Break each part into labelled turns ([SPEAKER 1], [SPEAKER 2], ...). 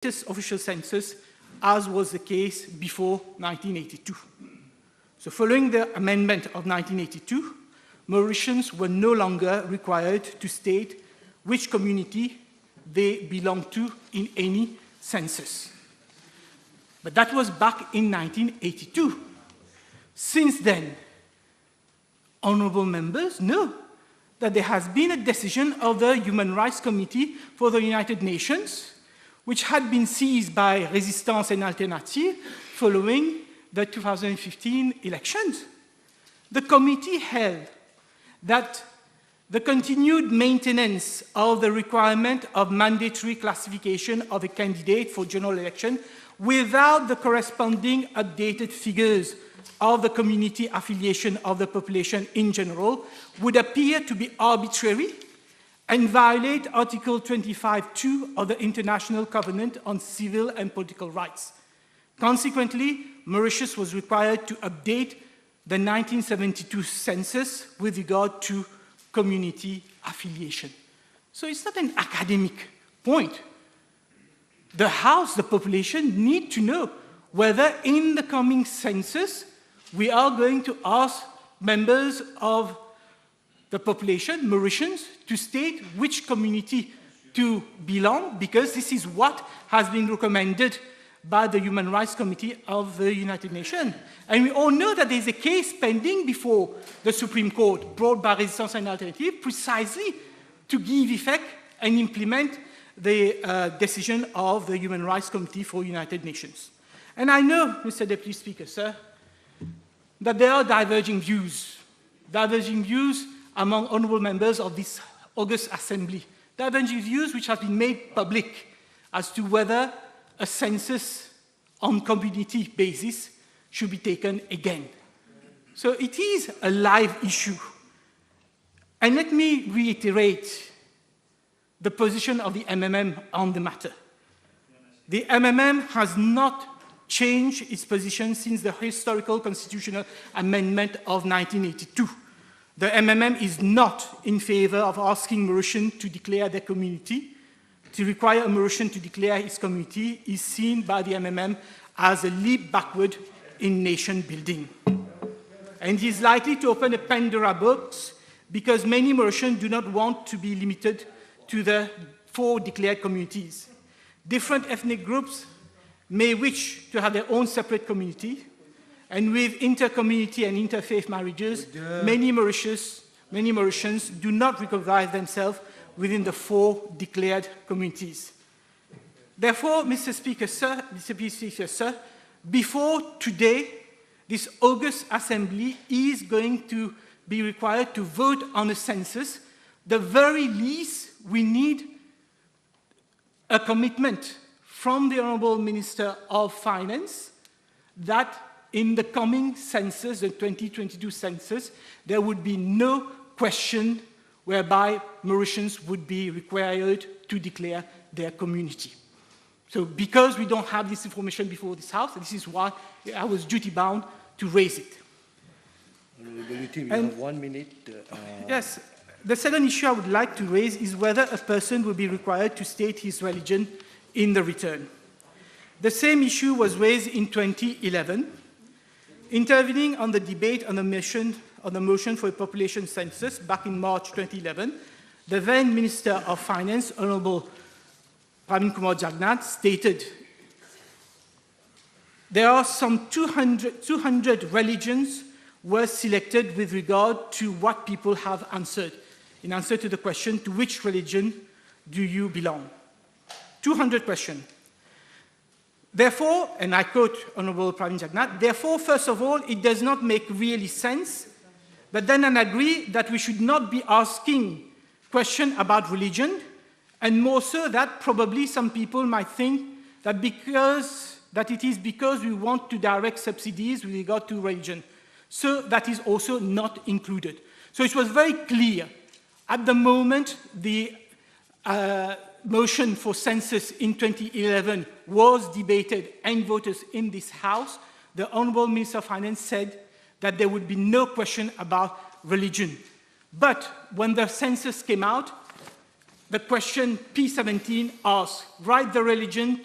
[SPEAKER 1] latest official census, as was the case before 1982. So following the amendment of 1982, Mauritians were no longer required to state which community they belonged to in any census. But that was back in 1982. Since then, honorable members know that there has been a decision of the Human Rights Committee for the United Nations, which had been seized by Résistance and Alternative following the 2015 elections. The committee held that the continued maintenance of the requirement of mandatory classification of a candidate for general election without the corresponding updated figures of the community affiliation of the population in general would appear to be arbitrary and violate Article 25(2) of the International Covenant on Civil and Political Rights. Consequently, Mauritius was required to update the 1972 census with regard to community affiliation. So it's not an academic point. The House, the population, need to know whether in the coming census we are going to ask members of the population, Mauritians, to state which community to belong, because this is what has been recommended by the Human Rights Committee of the United Nations. And we all know that there is a case pending before the Supreme Court brought by Résistance and Alternative precisely to give effect and implement the decision of the Human Rights Committee for United Nations. And I know, Mr. Deputy Speaker, sir, that there are diverging views among honourable members of this August Assembly, diverging views which have been made public as to whether a census on community basis should be taken again. So it is a live issue. And let me reiterate the position of the MMM on the matter. The MMM has not changed its position since the historical constitutional amendment of 1982. The MMM is not in favor of asking Mauritians to declare their community. To require a Mauritian to declare his community is seen by the MMM as a leap backward in nation building. And it is likely to open a Pandora box because many Mauritians do not want to be limited to the 4 declared communities. Different ethnic groups may wish to have their own separate community, and with inter-community and interfaith marriages, many Mauritians do not recognize themselves within the 4 declared communities. Therefore, Mr. Speaker, sir, before today, this August Assembly is going to be required to vote on a census. The very least, we need a commitment from the Honourable Minister of Finance that in the coming census, the 2022 census, there would be no question whereby Mauritians would be required to declare their community. So because we don't have this information before this House, this is why I was duty-bound to raise it.
[SPEAKER 2] We have 1 minute.
[SPEAKER 1] Yes. The second issue I would like to raise is whether a person will be required to state his religion in the return. The same issue was raised in 2011. Intervening on the debate on the motion for a population census back in March 2011, the then Minister of Finance, Honourable Pravin Kumar Jagnat, stated, there are some 200 religions were selected with regard to what people have answered, in answer to the question, to which religion do you belong? 200 questions. Therefore, and I quote Honourable Pravin Jagnat, therefore, first of all, it does not make really sense, but then I agree that we should not be asking questions about religion, and more so that probably some people might think that it is because we want to direct subsidies with regard to religion. So that is also not included. So it was very clear. At the moment, the motion for census in 2011 was debated and voted in this House. The Honourable Minister of Finance said that there would be no question about religion. But when the census came out, the question P17 asks, write the religion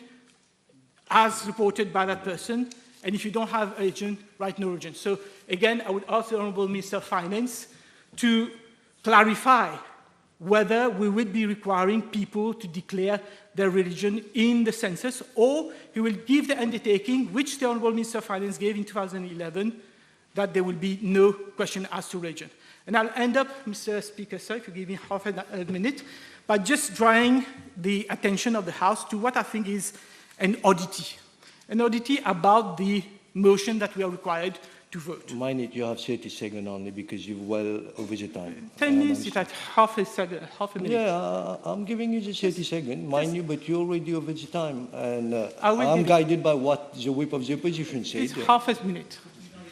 [SPEAKER 1] as reported by that person, and if you don't have urgent, write no urgent. So again, I would ask the Honourable Minister of Finance to clarify whether we would be requiring people to declare their religion in the census, or he will give the undertaking, which the Honourable Minister of Finance gave in 2011, that there will be no question as to religion. And I'll end up, Mr. Speaker, sir, if you give me half a minute, by just drawing the attention of the House to what I think is an oddity about the motion that we are required to vote.
[SPEAKER 2] Mind it, you have 30 seconds only because you're well over the time.
[SPEAKER 1] 10 minutes, it's at half a minute.
[SPEAKER 2] Yeah, I'm giving you the 30 seconds, mind you, but you're already over the time. And
[SPEAKER 1] I'm
[SPEAKER 2] I'm guided by what the whip of the opposition said.
[SPEAKER 1] It's half a minute.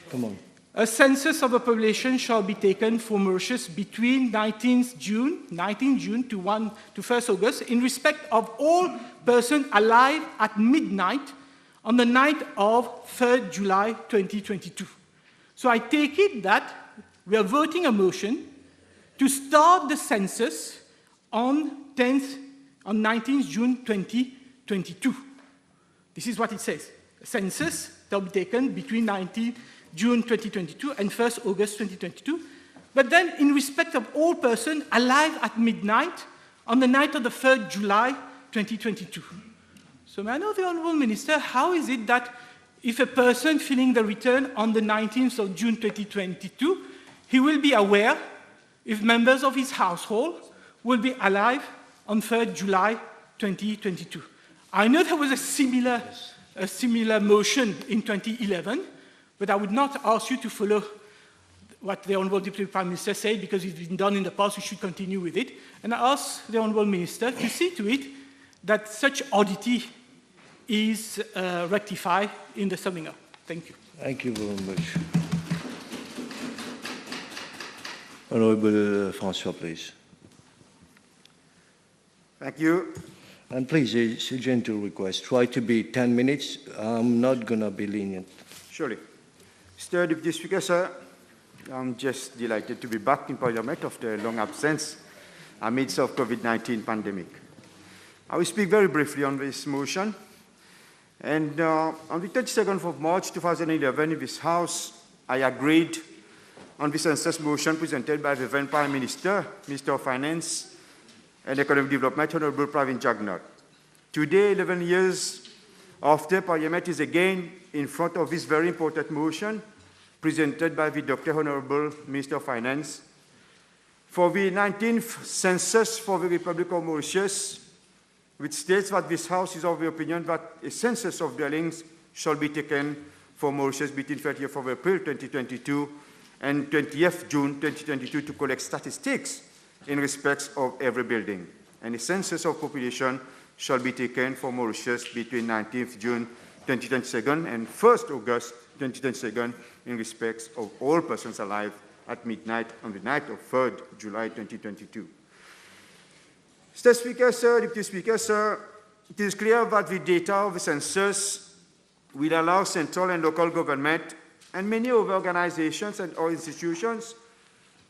[SPEAKER 2] Come on.
[SPEAKER 1] A census of the population shall be taken for Mauritius between 19 June to 1st August in respect of all persons alive at midnight on the night of 3rd July 2022. So I take it that we are voting a motion to start the census on 19th June 2022. This is what it says. A census shall be taken between 19th June 2022 and 1st August 2022, but then in respect of all persons alive at midnight on the night of the 3rd July 2022. So may I know the Honourable Minister, how is it that if a person filing the return on the 19th of June 2022, he will be aware if members of his household will be alive on 3rd July 2022? I know there was a similar motion in 2011, but I would not ask you to follow what the Honourable Deputy Prime Minister said, because it's been done in the past, we should continue with it. And I ask the Honourable Minister to see to it that such oddity is rectified in the summing up. Thank you.
[SPEAKER 2] Thank you very much. Honourable François, please.
[SPEAKER 3] Thank you.
[SPEAKER 2] And please, it's a gentle request. Try to be 10 minutes. I'm not going to be lenient.
[SPEAKER 3] Surely. Mr. Deputy Speaker, sir, I'm just delighted to be back in Parliament after a long absence amidst of COVID-19 pandemic. I will speak very briefly on this motion. And on the 22nd of March 2011, in this House, I agreed on the census motion presented by the then Prime Minister, Minister of Finance and Economic Development, Honourable Pravin Jagnnath. Today, 11 years after, Parliament is again in front of this very important motion presented by the Dr. Honourable Minister of Finance for the 19th census for the Republic of Mauritius, which states that this House is of the opinion that a census of dwellings shall be taken for Mauritius between 30th of April 2022 and 20th June 2022 to collect statistics in respect of every building. And a census of population shall be taken for Mauritius between 19th June 2022 and 1st August 2022 in respect of all persons alive at midnight on the night of 3rd July 2022. Mr. Speaker, sir, Deputy Speaker, sir, it is clear that the data of the census will allow central and local government and many other organizations and or institutions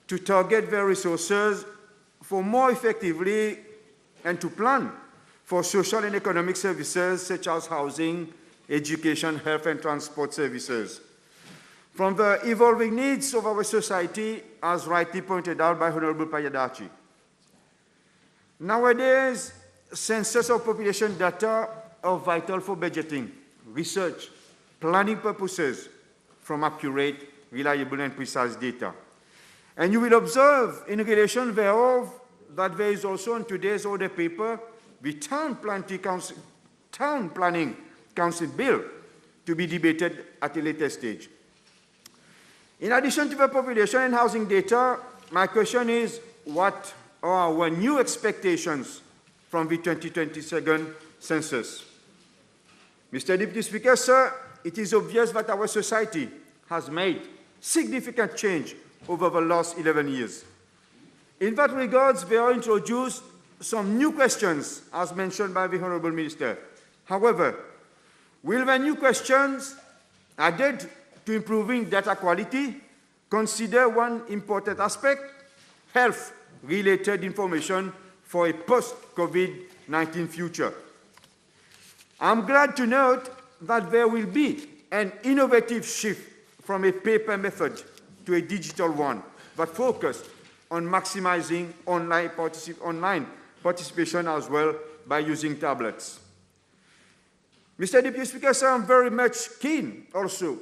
[SPEAKER 3] to target their resources for more effectively and to plan for social and economic services such as housing, education, health and transport services. From the evolving needs of our society, as rightly pointed out by Honourable Payadachi. Nowadays, census of population data are vital for budgeting, research, planning purposes from accurate, reliable and precise data. And you will observe in relation thereof that there is also in today's order paper the Town Planning Council Bill to be debated at a later stage. In addition to the population and housing data, my question is, what are our new expectations from the 2022 census? Mr. Deputy Speaker, sir, it is obvious that our society has made significant change over the last 11 years. In that regard, there are introduced some new questions, as mentioned by the Honourable Minister. However, will the new questions added to improving data quality consider one important aspect, health-related information for a post-COVID-19 future? I'm glad to note that there will be an innovative shift from a paper method to a digital one that focuses on maximizing online participation as well by using tablets. Mr. Deputy Speaker, sir, I'm very much keen also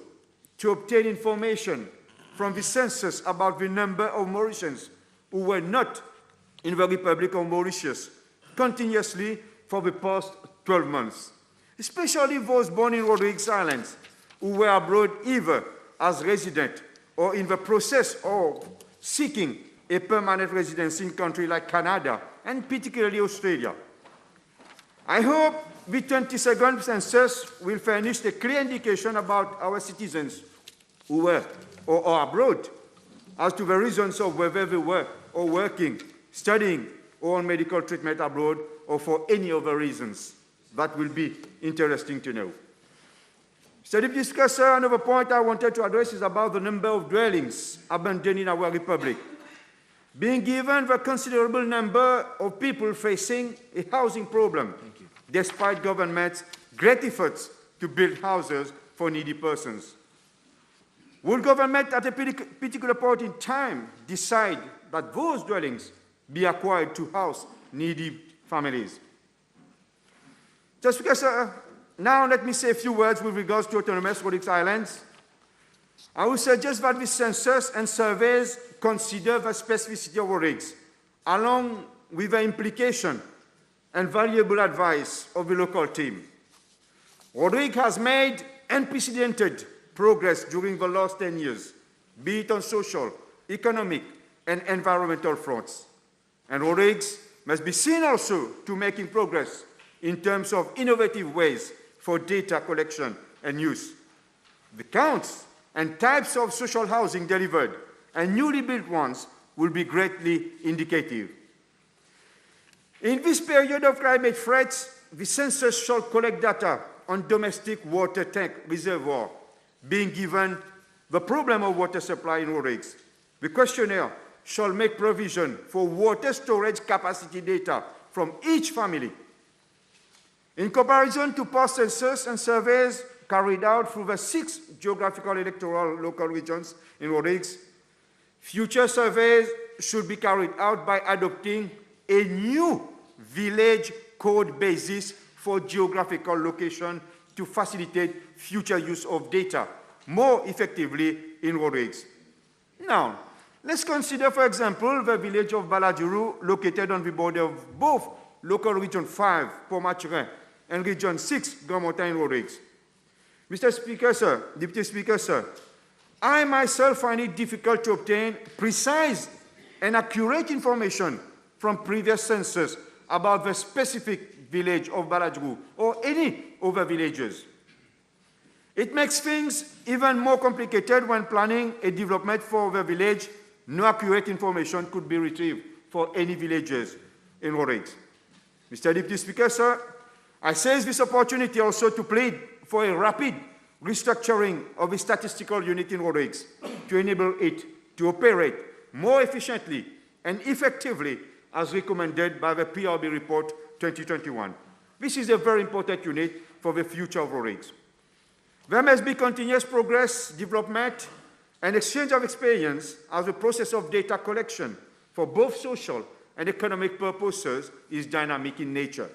[SPEAKER 3] to obtain information from the census about the number of Mauritians who were not in the Republic of Mauritius continuously for the past 12 months, especially those born in Rodrigues Islands who were abroad either as resident or in the process of seeking a permanent residency in countries like Canada and particularly Australia. I hope the 22nd census will furnish a clear indication about our citizens who were or are abroad as to the reasons of whether they were or working, studying, or on medical treatment abroad, or for any other reasons. That will be interesting to know. Mr. Deputy Speaker, sir, another point I wanted to address is about the number of dwellings abandoned in our republic. Being given the considerable number of people facing a housing problem, despite government's great efforts to build houses for needy persons. Will government at a particular point in time decide that those dwellings be acquired to house needy families? Just because, now let me say a few words with regards to autonomous Rodrigues Islands. I would suggest that the census and surveys consider the specificity of Rodrigues, along with the implication and valuable advice of the local team. Rodrigues has made unprecedented progress during the last 10 years, be it on social, economic, and environmental fronts. And Rodrigues must be seen also to making progress in terms of innovative ways for data collection and use. The counts and types of social housing delivered and newly built ones will be greatly indicative. In this period of climate threats, the census shall collect data on domestic water tank reservoir, being given the problem of water supply in Rodrigues. The questionnaire shall make provision for water storage capacity data from each family. In comparison to past census and surveys carried out through the 6 geographical electoral local regions in Rodrigues, future surveys should be carried out by adopting a new village code basis for geographical location to facilitate future use of data more effectively in Rodrigues. Now, let's consider, for example, the village of Baladjuru, located on the border of both local region 5, Port-Maturin, and region 6, Grand Montagne Rodrigues. Mr. Speaker, sir, Deputy Speaker, sir, I myself find it difficult to obtain precise and accurate information from previous census about the specific village of Baladjuru or any other villages. It makes things even more complicated when planning a development for the village. No accurate information could be retrieved for any villages in Rodrigues. Mr. Deputy Speaker, sir, I seize this opportunity also to plead for a rapid restructuring of the statistical unit in Rodrigues to enable it to operate more efficiently and effectively as recommended by the PRB report 2021. This is a very important unit for the future of Rodrigues. There must be continuous progress, development, and exchange of experience as the process of data collection for both social and economic purposes is dynamic in nature.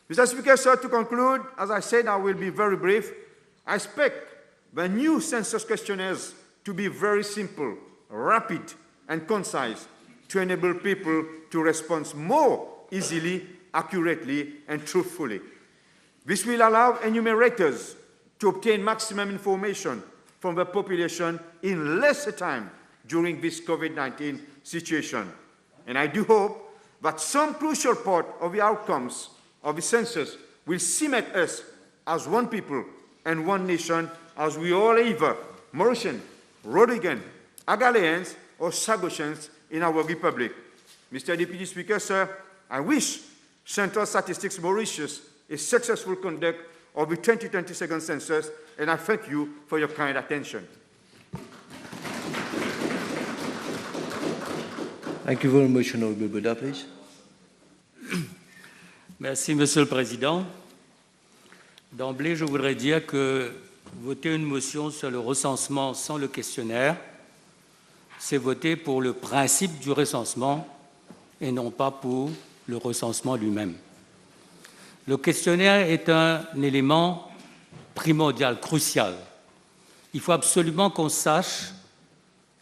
[SPEAKER 3] Mr. Speaker, sir, to conclude, as I said, I will be very brief. I expect the new census questionnaires to be very simple, rapid, and concise to enable people to respond more easily, accurately, and truthfully. This will allow enumerators to obtain maximum information from the population in less time during this COVID-19 situation. And I do hope that some crucial part of the outcomes of the census will cement us as one people and one nation, as we all either Mauritian, Rodriguan, Agaleans, or Sagosians in our republic. Mr. Deputy Speaker, sir, I wish Central Statistics Mauritius a successful conduct of the 2022 census, and I thank you for your kind attention.
[SPEAKER 2] Thank you very much, Honorable Buddha, please.
[SPEAKER 4] Merci, Monsieur le Président. D'emblée, je voudrais dire que voter une motion sur le recensement sans le questionnaire, c'est voter pour le principe du recensement et non pas pour le recensement lui-même. Le questionnaire est un élément primordial, crucial. Il faut absolument qu'on sache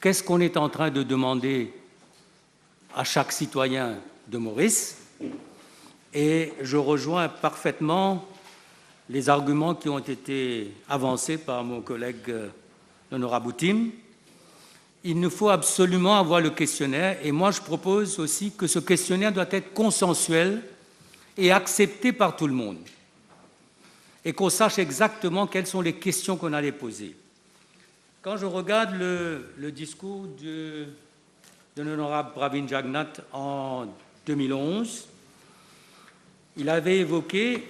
[SPEAKER 4] qu'est-ce qu'on est en train de demander à chaque citoyen de Maurice. Et je rejoins parfaitement les arguments qui ont été avancés par mon collègue l'honorable Boutim. Il nous faut absolument avoir le questionnaire et moi je propose aussi que ce questionnaire doit être consensuel et accepté par tout le monde et qu'on sache exactement quelles sont les questions qu'on allait poser. Quand je regarde le discours de l'honorable Pravin Jagnnath en 2011, il avait évoqué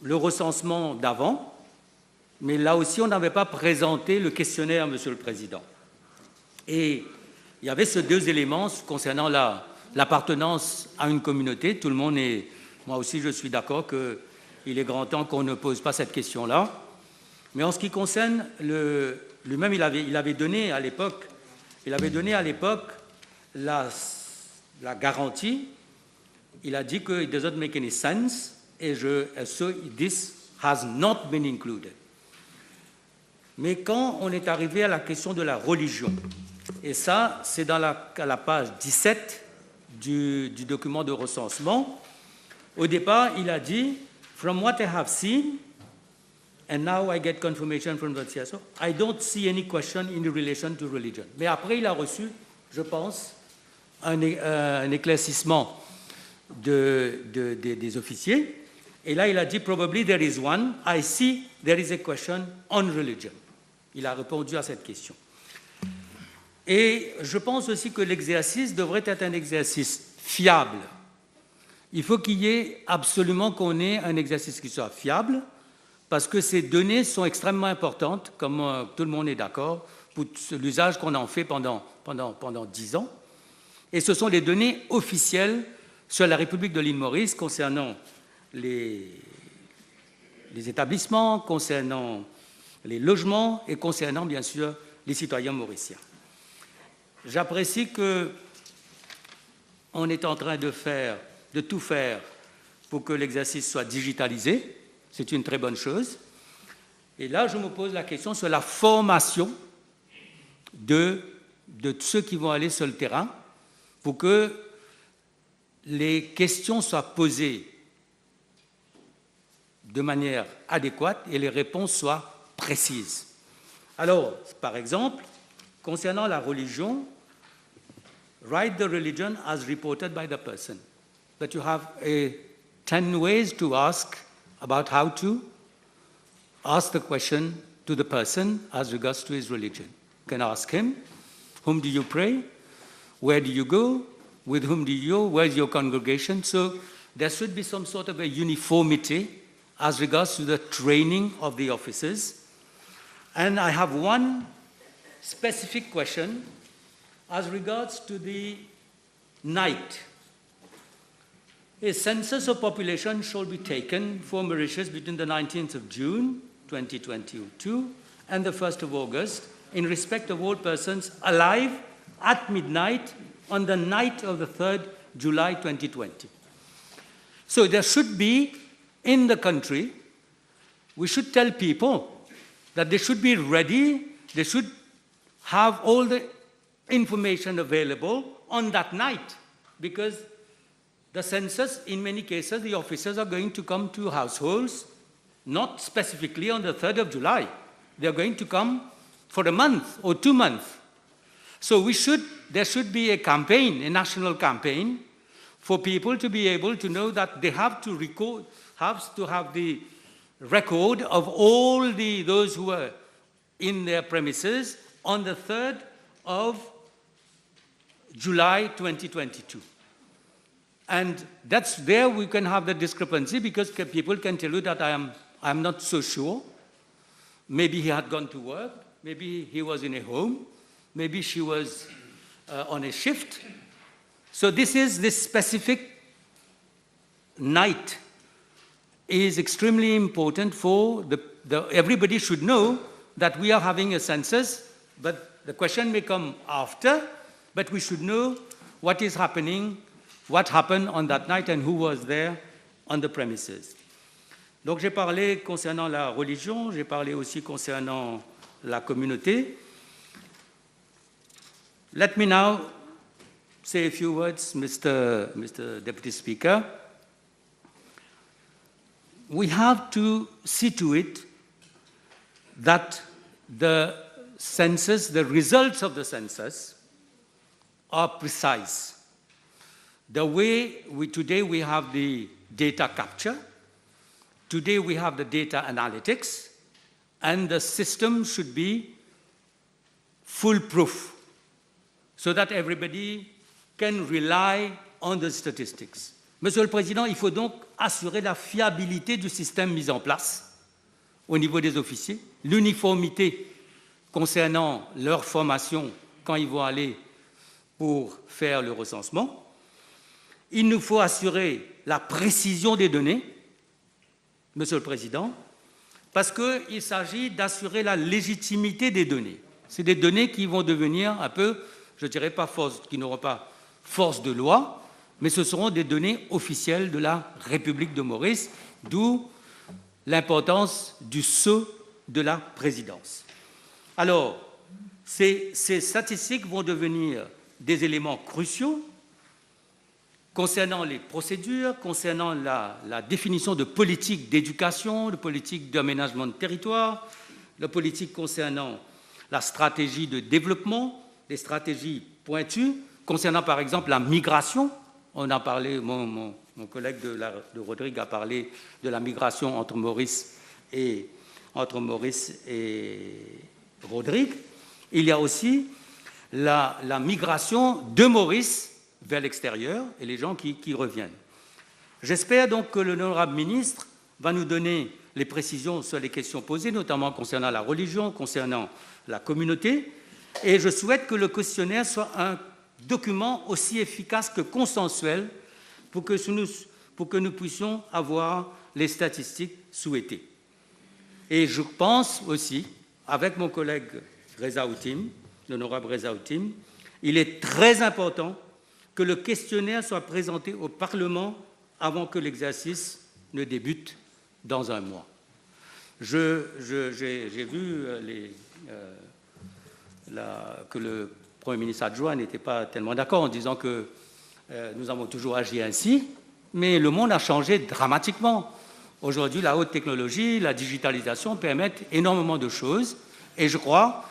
[SPEAKER 4] le recensement d'avant, mais là aussi, on n'avait pas présenté le questionnaire, Monsieur le Président. Et il y avait ces deux éléments concernant l'appartenance à une communauté. Tout le monde est... Moi aussi, je suis d'accord qu'il est grand temps qu'on ne pose pas cette question-là. Mais en ce qui concerne lui-même, il avait donné à l'époque la garantie. Il a dit que it doesn't make any sense. Et so this has not been included. Mais quand on est arrivé à la question de la religion, et ça, c'est à la page 17 du document de recensement, au départ, il a dit « From what I have seen, and now I get confirmation from the CSO, I don't see any question in relation to religion. » Mais après, il a reçu, je pense, un éclaircissement des officiers. Et là, il a dit « Probably there is one. I see there is a question on religion. » Il a répondu à cette question. Et je pense aussi que l'exercice devrait être un exercice fiable. Il faut qu'il y ait absolument qu'on ait un exercice qui soit fiable, parce que ces données sont extrêmement importantes, comme tout le monde est d'accord, pour l'usage qu'on en fait pendant 10 ans. Et ce sont les données officielles sur la République de l'île Maurice concernant les établissements, concernant les logements et concernant, bien sûr, les citoyens mauriciens. J'apprécie qu'on est en train de tout faire pour que l'exercice soit digitalisé. C'est une très bonne chose. Et là, je me pose la question sur la formation de ceux qui vont aller sur le terrain pour que les questions soient posées de manière adéquate et les réponses soient précises. Alors, par exemple, concernant la religion, write the religion as reported by the person. But you have 10 ways to ask about how to ask the question to the person as regards to his religion. You can ask him, whom do you pray? Where do you go? With whom do you go? Where's your congregation? So there should be some sort of a uniformity as regards to the training of the officers. And I have one specific question as regards to the night. A census of population shall be taken for Mauritius between the 19th of June, 2022, and the 1st of August, in respect of all persons alive at midnight on the night of the 3rd July 2020. So there should be, in the country, we should tell people that they should be ready, they should have all the information available on that night, because the census, in many cases, the officers are going to come to households, not specifically on the 3rd of July. They're going to come for a month or 2 months. So there should be a campaign, a national campaign, for people to be able to know that they have to have the record of all those who are in their premises on the 3rd of July 2022. And that's there we can have the discrepancy, because people can tell you that I'm not so sure. Maybe he had gone to work, maybe he was in a home, maybe she was on a shift. So this specific night is extremely important for everybody should know that we are having a census, but the question may come after, but we should know what is happening, what happened on that night and who was there on the premises. Donc j'ai parlé concernant la religion, j'ai parlé aussi concernant la communauté. Let me now say a few words, Mr. Deputy Speaker. We have to see to it that the census, the results of the census, are precise. The way today we have the data capture, today we have the data analytics, and the system should be foolproof so that everybody can rely on the statistics. Monsieur le Président, il faut donc assurer la fiabilité du système mis en place au niveau des officiers, l'uniformité concernant leur formation quand ils vont aller pour faire le recensement. Il nous faut assurer la précision des données, Monsieur le Président, parce qu'il s'agit d'assurer la légitimité des données. C'est des données qui vont devenir un peu, je ne dirais pas force, qui n'auront pas force de loi, mais ce seront des données officielles de la République de Maurice, d'où l'importance du sceau de la présidence. Alors, ces statistiques vont devenir des éléments cruciaux concernant les procédures, concernant la définition de politique d'éducation, de politique d'aménagement de territoire, de politique concernant la stratégie de développement, les stratégies pointues, concernant par exemple la migration. On a parlé, mon collègue de Rodrigue a parlé de la migration entre Maurice et Rodrigue. Il y a aussi la migration de Maurice vers l'extérieur et les gens qui reviennent. J'espère donc que l'honorable ministre va nous donner les précisions sur les questions posées, notamment concernant la religion, concernant la communauté, et je souhaite que le questionnaire soit un document aussi efficace que consensuel pour que nous puissions avoir les statistiques souhaitées. Et je pense aussi, avec mon collègue Reza Outim, l'honorable Reza Outim, il est très important que le questionnaire soit présenté au Parlement avant que l'exercice ne débute dans un mois. J'ai vu que le Premier ministre adjoint n'était pas tellement d'accord en disant que nous avons toujours agi ainsi, mais le monde a changé dramatiquement. Aujourd'hui, la haute technologie, la digitalisation permettent énormément de choses, et je crois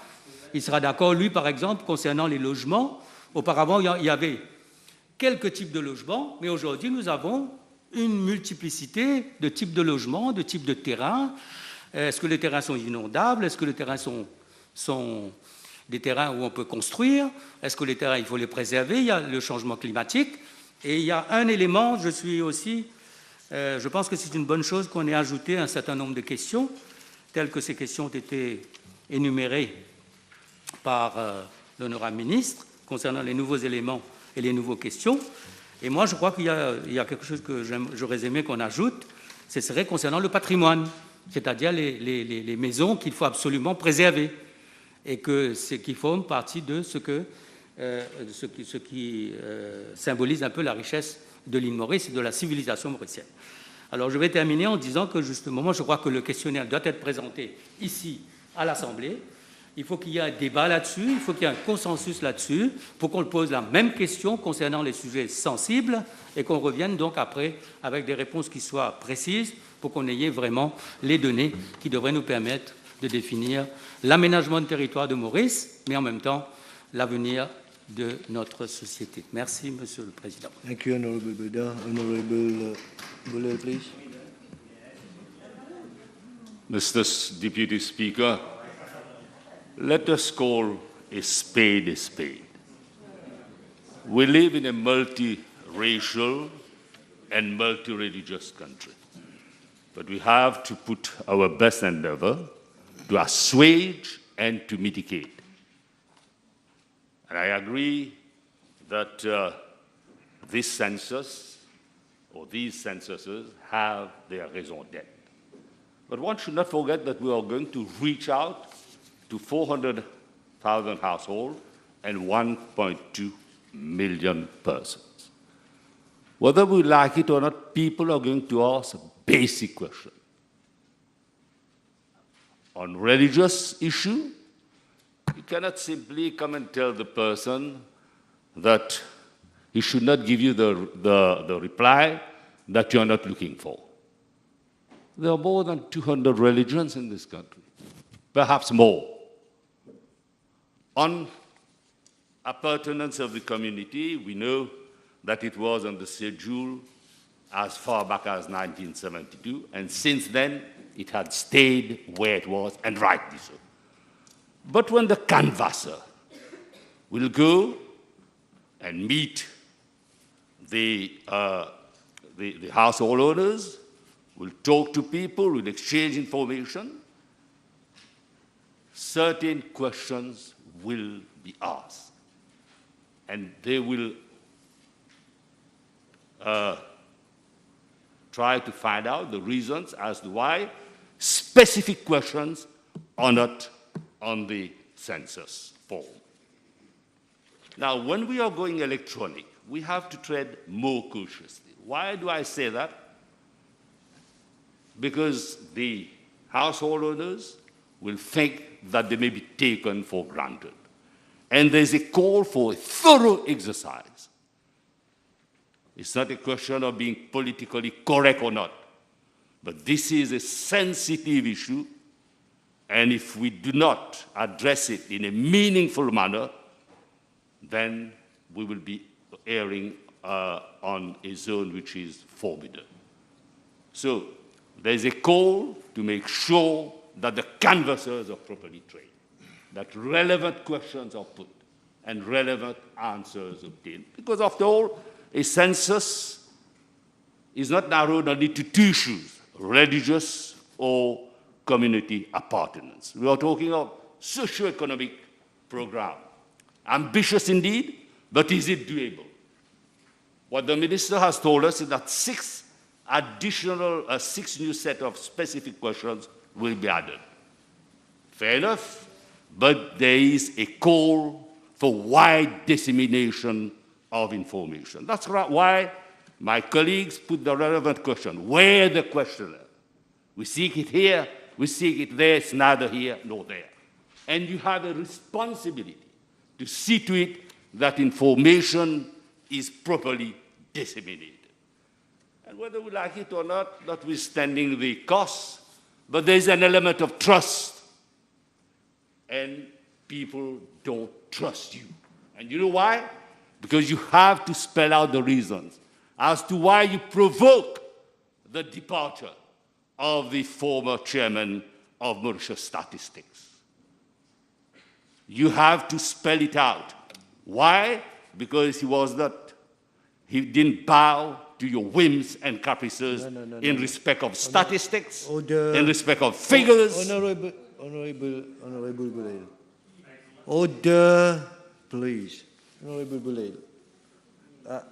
[SPEAKER 4] qu'il sera d'accord, lui, par exemple, concernant les logements. Auparavant, il y avait quelques types de logements, mais aujourd'hui, nous avons une multiplicité de types de logements, de types de terrains. Est-ce que les terrains sont inondables? Est-ce que les terrains sont des terrains où on peut construire? Est-ce que les terrains, il faut les préserver? Il y a le changement climatique. Et il y a un élément, je pense que c'est une bonne chose qu'on ait ajouté un certain nombre de questions, telles que ces questions ont été énumérées par l'honorable ministre, concernant les nouveaux éléments et les nouvelles questions. Et moi, je crois qu'il y a quelque chose que j'aurais aimé qu'on ajoute, ce serait concernant le patrimoine, c'est-à-dire les maisons qu'il faut absolument préserver et qui forment partie de ce qui symbolise un peu la richesse de l'île Maurice et de la civilisation mauricienne. Alors, je vais terminer en disant que, justement, moi, je crois que le questionnaire doit être présenté ici, à l'Assemblée. Il faut qu'il y ait un débat là-dessus, il faut qu'il y ait un consensus là-dessus, pour qu'on pose la même question concernant les sujets sensibles et qu'on revienne donc après avec des réponses qui soient précises pour qu'on ait vraiment les données qui devraient nous permettre de définir l'aménagement de territoire de Maurice, mais en même temps l'avenir de notre société. Merci, Monsieur le Président.
[SPEAKER 2] Thank you, Honorable Buda. Honorable Buller, please.
[SPEAKER 5] Mr. Deputy Speaker, let us call a spade a spade. We live in a multi-racial and multi-religious country, but we have to put our best endeavor to assuage and to mitigate. And I agree that this census or these censuses have their raison d'etre. But one should not forget that we are going to reach out to 400,000 households and 1.2 million persons. Whether we like it or not, people are going to ask a basic question. On religious issue, you cannot simply come and tell the person that he should not give you the reply that you are not looking for. There are more than 200 religions in this country, perhaps more. On appurtenance of the community, we know that it was on the schedule as far back as 1972, and since then, it had stayed where it was, and rightly so. But when the canvasser will go and meet the household owners, will talk to people, will exchange information, certain questions will be asked. And they will try to find out the reasons as to why specific questions are not on the census form. Now, when we are going electronic, we have to tread more cautiously. Why do I say that? Because the household owners will think that they may be taken for granted. And there's a call for a thorough exercise. It's not a question of being politically correct or not, but this is a sensitive issue, and if we do not address it in a meaningful manner, then we will be erring on a zone which is forbidden. So there's a call to make sure that the canvassers are properly trained, that relevant questions are put and relevant answers obtained. Because after all, a census is not narrowed only to two issues, religious or community appartenance. We are talking of socio-economic program. Ambitious indeed, but is it doable? What the minister has told us is that six new set of specific questions will be added. Fair enough, but there is a call for wide dissemination of information. That's why my colleagues put the relevant question. Where the questionnaire? We seek it here, we seek it there, it's neither here nor there. And you have a responsibility to see to it that information is properly disseminated. And whether we like it or not, notwithstanding the costs, but there's an element of trust. And people don't trust you. And you know why? Because you have to spell out the reasons as to why you provoke the departure of the former chairman of Mauritius Statistics. You have to spell it out. Why? Because he didn't bow to your whims and caprices in respect of statistics, in respect of figures.
[SPEAKER 2] Honorable Boulay. Order, please. Honorable Boulay.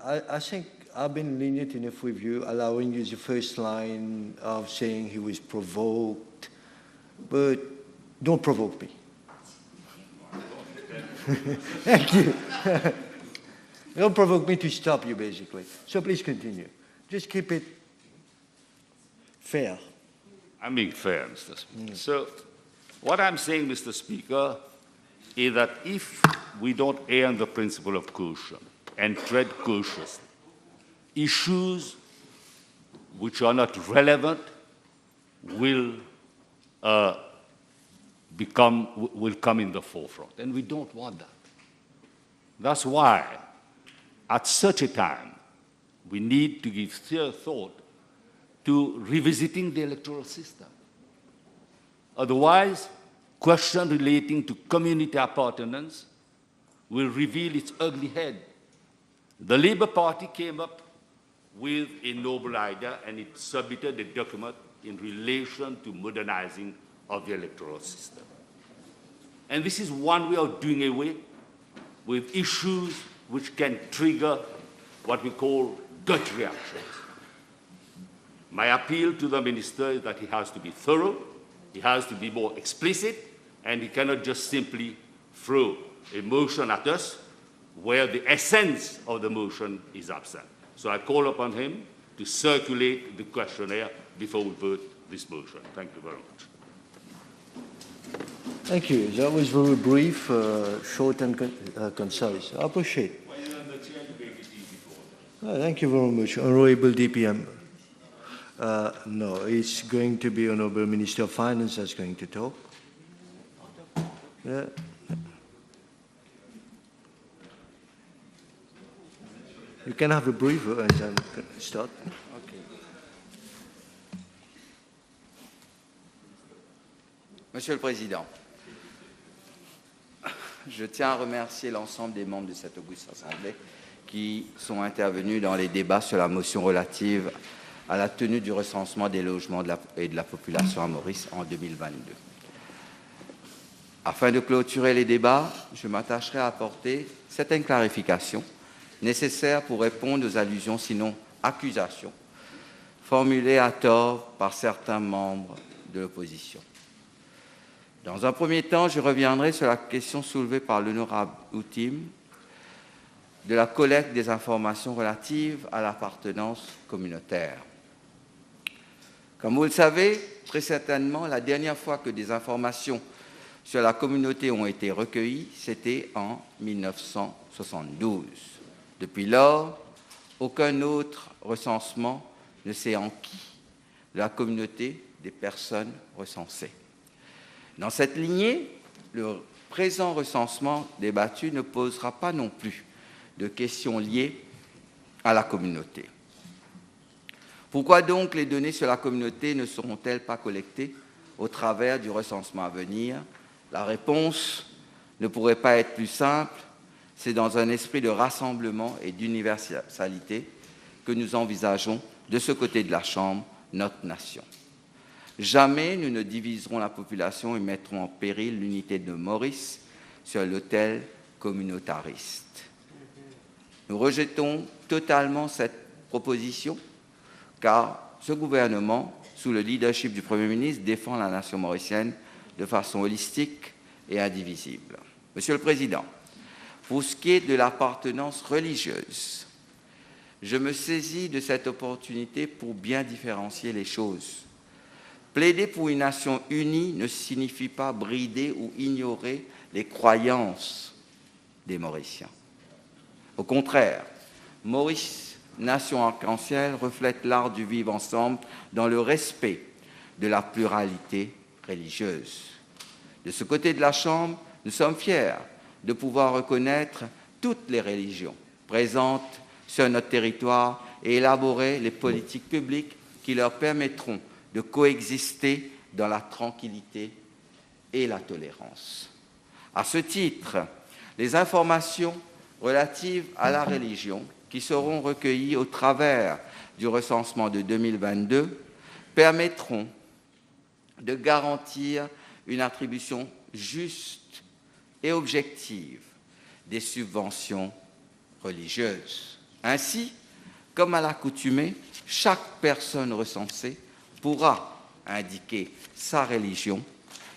[SPEAKER 2] I think I've been lenient enough with you, allowing you the first line of saying he was provoked, but don't provoke me. Thank you. Don't provoke me to stop you, basically. So please continue. Just keep it fair.
[SPEAKER 5] I'm being fair, Mr. Speaker. So what I'm saying, Mr. Speaker, is that if we don't err on the principle of caution and tread cautiously, issues which are not relevant will come in the forefront, and we don't want that. That's why, at such a time, we need to give serious thought to revisiting the electoral system. Otherwise, questions relating to community appartenance will reveal its ugly head. The Labour Party came up with a noble idea, and it submitted a document in relation to modernizing of the electoral system. And this is one way of doing away with issues which can trigger what we call gut reactions. My appeal to the minister is that he has to be thorough, he has to be more explicit, and he cannot just simply throw a motion at us where the essence of the motion is absent. So I call upon him to circulate the questionnaire before we vote this motion. Thank you very much.
[SPEAKER 2] Thank you. That was very brief, short and concise. I appreciate it. Thank you very much, Honorable DPM. No, it's going to be Honorable Minister of Finance that's going to talk. Yeah. You can have a briefer and then start.
[SPEAKER 6] Okay. Monsieur le Président, je tiens à remercier l'ensemble des membres de cette auguste Assemblée qui sont intervenus dans les débats sur la motion relative à la tenue du recensement des logements et de la population à Maurice en 2022. Afin de clôturer les débats, je m'attacherai à apporter certaines clarifications nécessaires pour répondre aux allusions, sinon accusations, formulées à tort par certains membres de l'opposition. Dans un premier temps, je reviendrai sur la question soulevée par l'honorable Outim de la collecte des informations relatives à l'appartenance communautaire. Comme vous le savez, très certainement, la dernière fois que des informations sur la communauté ont été recueillies, c'était en 1972. Depuis lors, aucun autre recensement ne s'est enquis de la communauté des personnes recensées. Dans cette lignée, le présent recensement débattu ne posera pas non plus de questions liées à la communauté. Pourquoi donc les données sur la communauté ne seront-elles pas collectées au travers du recensement à venir? La réponse ne pourrait pas être plus simple. C'est dans un esprit de rassemblement et d'universalité que nous envisageons, de ce côté de la Chambre, notre nation. Jamais nous ne diviserons la population et mettrons en péril l'unité de Maurice sur l'autel communautariste. Nous rejetons totalement cette proposition, car ce gouvernement, sous le leadership du Premier ministre, défend la nation mauricienne de façon holistique et indivisible. Monsieur le Président, pour ce qui est de l'appartenance religieuse, je me saisis de cette opportunité pour bien différencier les choses. Plaider pour une nation unie ne signifie pas brider ou ignorer les croyances des Mauriciens. Au contraire, Maurice, nation arc-en-ciel, reflète l'art du vivre ensemble dans le respect de la pluralité religieuse. De ce côté de la Chambre, nous sommes fiers de pouvoir reconnaître toutes les religions présentes sur notre territoire et élaborer les politiques publiques qui leur permettront de coexister dans la tranquillité et la tolérance. À ce titre, les informations relatives à la religion qui seront recueillies au travers du recensement de 2022 permettront de garantir une attribution juste et objective des subventions religieuses. Ainsi, comme à l'accoutumée, chaque personne recensée pourra indiquer sa religion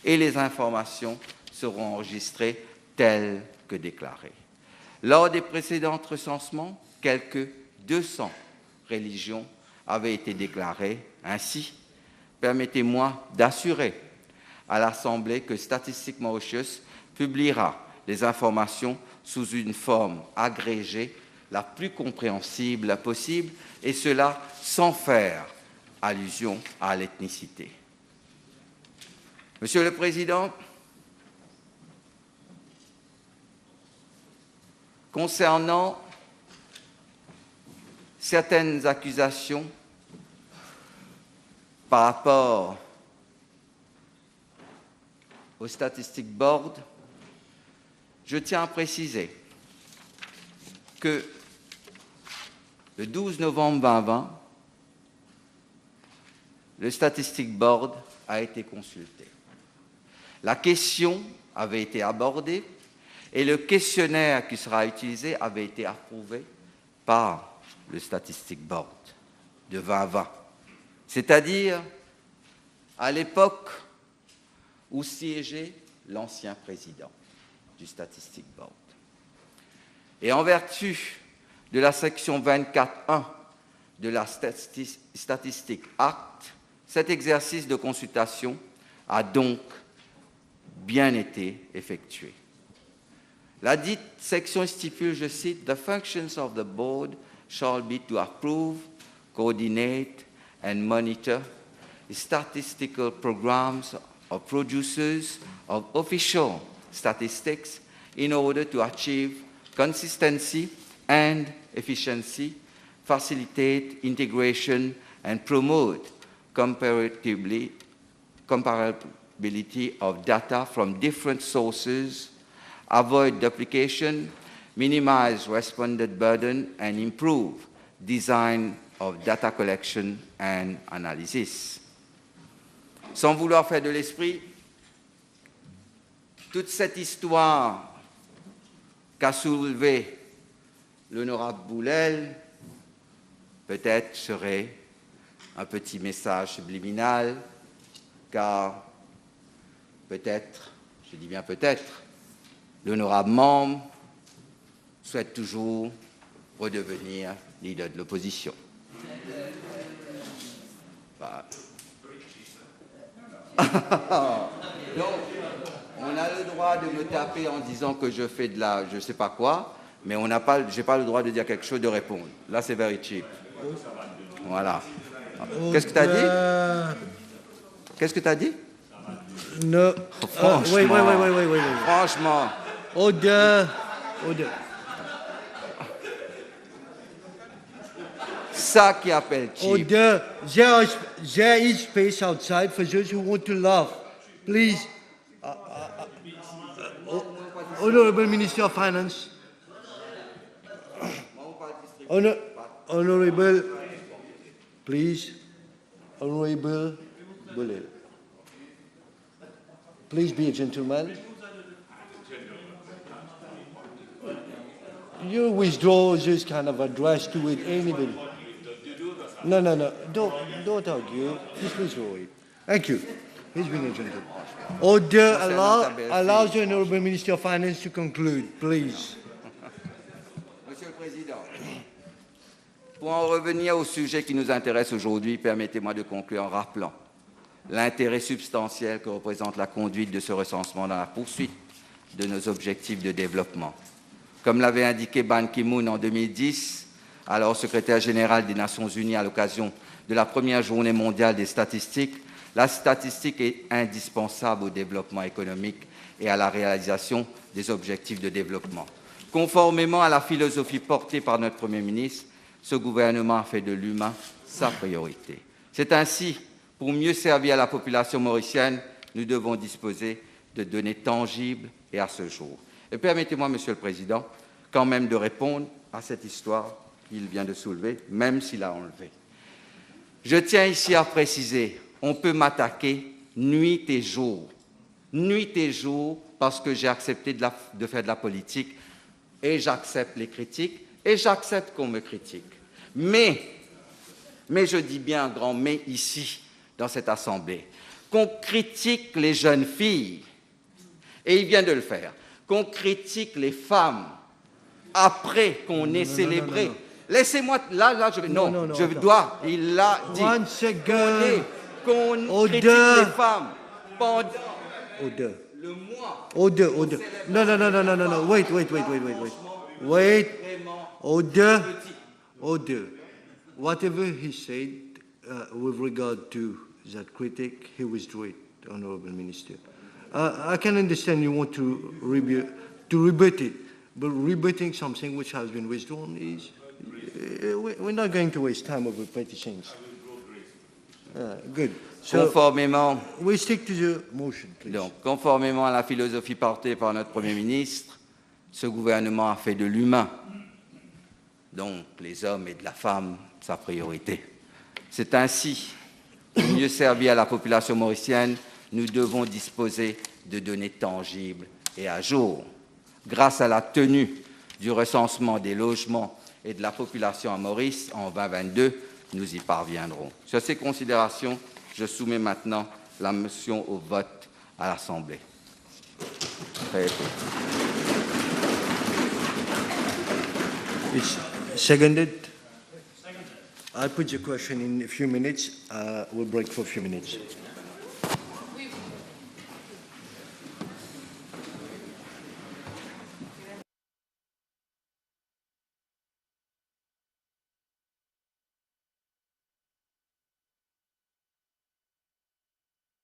[SPEAKER 6] et les informations seront enregistrées telles que déclarées. Lors des précédents recensements, quelques 200 religions avaient été déclarées. Ainsi, permettez-moi d'assurer à l'Assemblée que Statistique Mauritius publiera les informations sous une forme agrégée la plus compréhensible possible, et cela sans faire allusion à l'ethnicité. Monsieur le Président, concernant certaines accusations par rapport au Statistic Board, je tiens à préciser que le 12 novembre 2020, le Statistic Board a été consulté. La question avait été abordée et le questionnaire qui sera utilisé avait été approuvé par le Statistic Board de 2020. c'est-à-dire à l'époque où siégeait l'ancien président du Statistic Board. Et en vertu de la section 24.1 de la Statistic Act, cet exercice de consultation a donc bien été effectué. La dite section stipule, je cite, « The functions of the board shall be to approve, coordinate and monitor statistical programs of producers of official statistics in order to achieve consistency and efficiency, facilitate integration and promote comparability of data from different sources, avoid duplication, minimize respondent burden, and improve design of data collection and analysis. » Sans vouloir faire de l'esprit, toute cette histoire qu'a soulevée l'honorable Boulel, peut-être serait un petit message subliminal, car peut-être, je dis bien peut-être, l'honorable membre souhaite toujours redevenir leader de l'opposition. Bah. Donc, on a le droit de me taper en disant que je fais de la je ne sais pas quoi, mais je n'ai pas le droit de dire quelque chose, de répondre. Là, c'est very cheap. Voilà. Qu'est-ce que tu as dit? Qu'est-ce que tu as dit?
[SPEAKER 2] No. Wait.
[SPEAKER 6] Franchement.
[SPEAKER 2] Order.
[SPEAKER 6] Ça qui appelle cheap.
[SPEAKER 2] Order. There is space outside for those who want to laugh. Please. Honorable Minister of Finance. Honorable. Please. Honorable Boulel. Please be a gentleman. Your withdrawal is just kind of addressed to it anybody. No. Don't argue. Just withdraw it. Thank you. He's being a gentleman. Order allows the Honorable Minister of Finance to conclude, please.
[SPEAKER 6] Monsieur le Président, pour en revenir au sujet qui nous intéresse aujourd'hui, permettez-moi de conclure en rappelant l'intérêt substantiel que représente la conduite de ce recensement dans la poursuite de nos objectifs de développement. Comme l'avait indiqué Ban Ki-moon en 2010, alors secrétaire général des Nations Unies à l'occasion de la première journée mondiale des statistiques, la statistique est indispensable au développement économique et à la réalisation des objectifs de développement. Conformément à la philosophie portée par notre Premier ministre, ce gouvernement a fait de l'humain sa priorité. C'est ainsi, pour mieux servir à la population mauricienne, nous devons disposer de données tangibles et à ce jour. Et permettez-moi, Monsieur le Président, quand même de répondre à cette histoire qu'il vient de soulever, même s'il a enlevé. Je tiens ici à préciser, on peut m'attaquer nuit et jour, parce que j'ai accepté de faire de la politique, et j'accepte les critiques, et j'accepte qu'on me critique. Mais je dis bien un grand mais ici, dans cette assemblée, qu'on critique les jeunes filles, et il vient de le faire, qu'on critique les femmes, après qu'on ait célébré. Non. Laissez-moi, là, je vais... Non, je dois, il l'a dit. Qu'on critique les femmes pendant le mois.
[SPEAKER 2] Order. No. Wait. Order. Whatever he said with regard to that critic, he withdrew it, Honorable Minister. I can understand you want to rebut it, but rebutting something which has been withdrawn is... we're not going to waste time over petty things. Good. So,
[SPEAKER 6] conformément,
[SPEAKER 2] we stick to the motion, please.
[SPEAKER 6] Donc, conformément à la philosophie portée par notre Premier ministre, ce gouvernement a fait de l'humain, donc les hommes et de la femme, sa priorité. C'est ainsi, pour mieux servir à la population mauricienne, nous devons disposer de données tangibles et à jour. Grâce à la tenue du recensement des logements et de la population à Maurice en 2022, nous y parviendrons. Sur ces considérations, je soumets maintenant la motion au vote à l'Assemblée.
[SPEAKER 2] It's seconded. I'll put your question in a few minutes. We'll break for a few minutes.